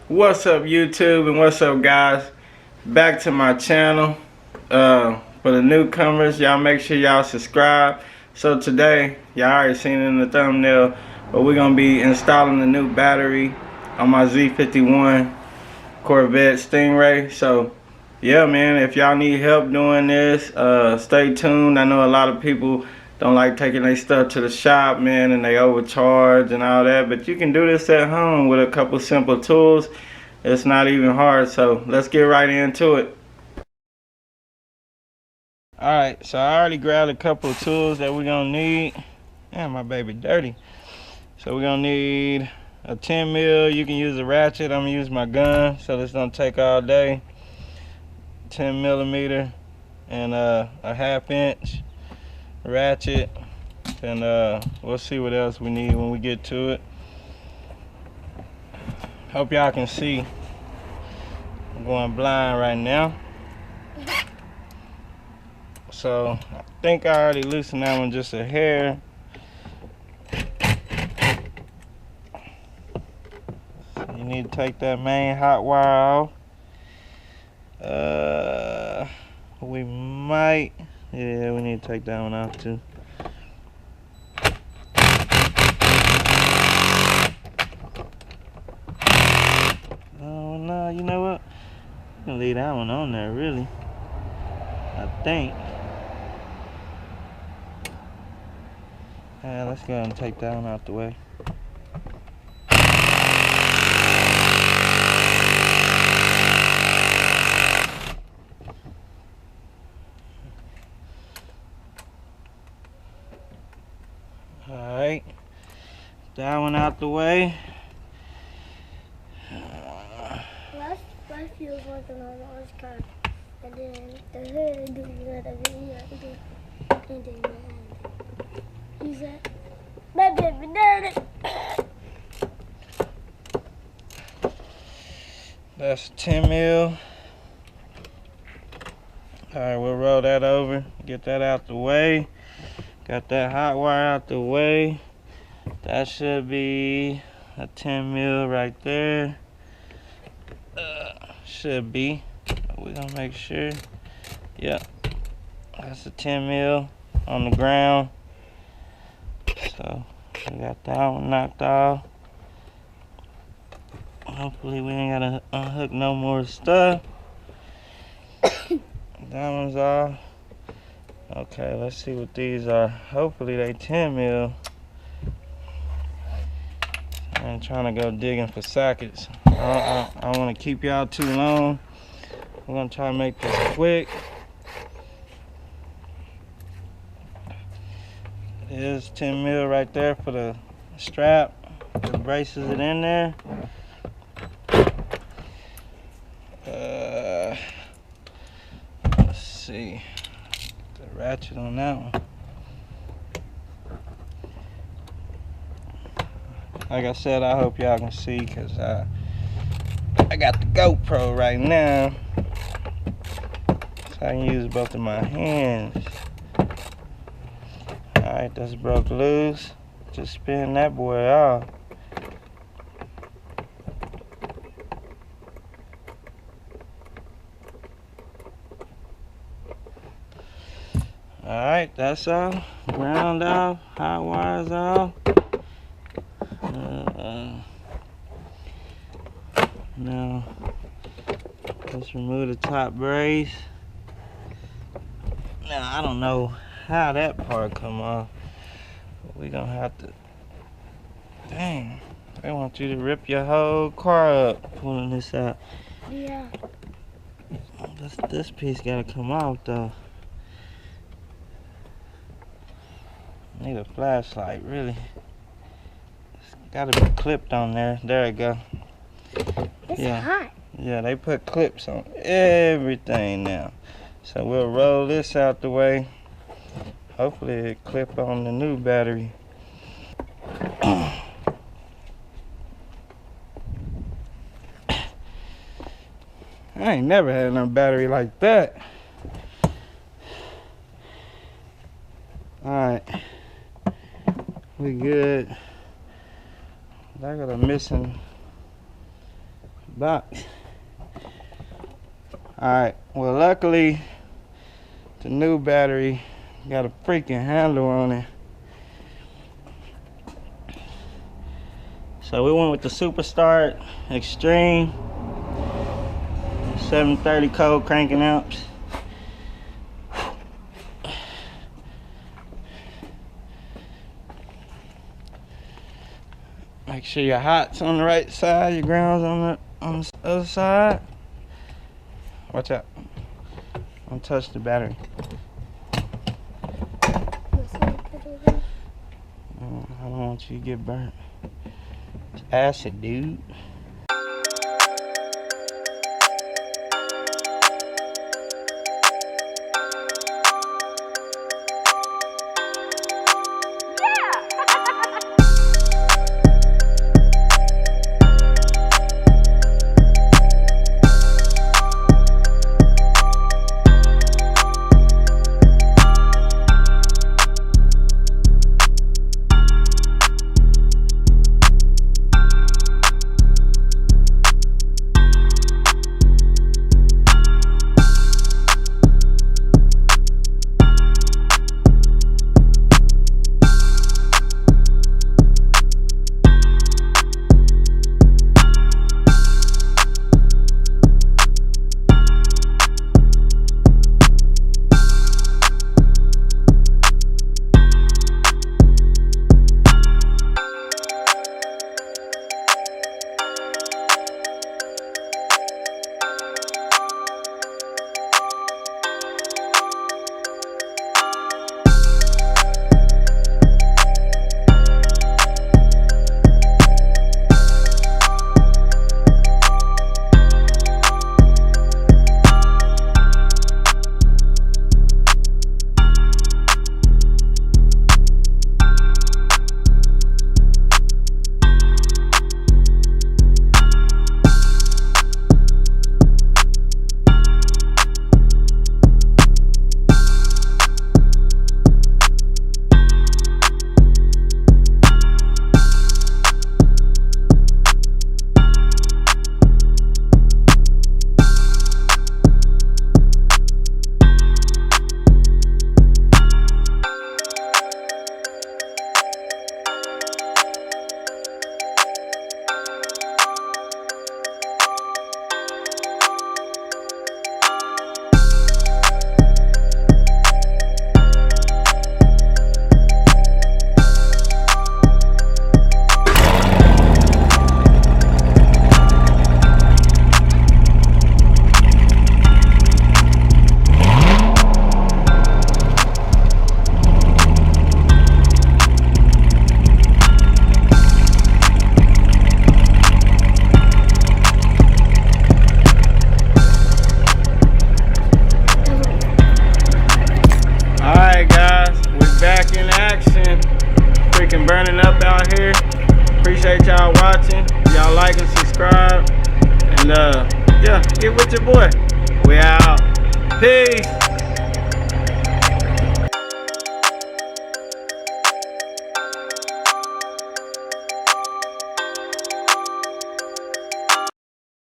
What's up, YouTube, and what's up, guys? Back to my channel. For the newcomers, y'all make sure y'all subscribe. So today, y'all already seen it in the thumbnail, but we're gonna be installing a new battery on my Z51 Corvette Stingray. So yeah, man, if y'all need help doing this, stay tuned. I know a lot of people don't like taking their stuff to the shop, man, and they overcharge and all that, but you can do this at home with a couple simple tools. It's not even hard, so let's get right into it. Alright, so I already grabbed a couple of tools that we're gonna need. Damn, my baby dirty. So we're gonna need a 10 mil. You can use a ratchet. I'm gonna use my gun, so this don't take all day. 10 millimeter and a 1/2 inch ratchet, and we'll see what else we need when we get to it. Hope y'all can see. I'm going blind right now. So I think I already loosened that one just a hair. So you need to take that main hot wire off. We might, yeah, we need to take that one off too. Oh no, you know what? I'm gonna leave that one on there, really. I think. Yeah, let's go ahead and take that one out the way. Alright, that one out the way. Last few was working on the orange car, and then the hood do and then he said, "My baby dirty." That's 10 mil. Alright, we'll roll that over, get that out the way. Got that hot wire out the way. That should be a 10 mil right there. Should be. We're gonna make sure. Yep. That's a 10 mil on the ground. So we got that one knocked off. Hopefully we ain't gotta unhook no more stuff. That one's off. Okay, let's see what these are. Hopefully they 10 mil. I ain't trying to go digging for sockets. I don't want to keep y'all too long. We're gonna try to make this quick. It is 10 mil right there for the strap that braces it in there. Let's see the ratchet on that one. Like I said, I hope y'all can see, because I got the GoPro right now, so I can use both of my hands. Alright, that's broke loose. Just spin that boy off. Alright, that's off. Ground off. Hot wires off. Now, let's remove the top brace. Now, I don't know how that part come off. We're gonna have to. Dang, they want you to rip your whole car up pulling this out. Yeah. This piece gotta come off though. Need a flashlight, really. It's gotta be clipped on there. There it go. It's hot. Yeah, they put clips on everything now. So we'll roll this out the way. Hopefully it clip on the new battery. I ain't never had no battery like that. Alright. We good. I got a missing box. Alright, well luckily the new battery got a freaking handle on it. So we went with the Super Start Extreme 730 cold cranking amps. Make sure your hot's on the right side, your ground's on the other side. Watch out. Don't touch the battery. I don't want you to get burnt. It's acid, dude. Burning up out here. Appreciate y'all watching. Y'all like and subscribe. And yeah, get with your boy. We out. Peace.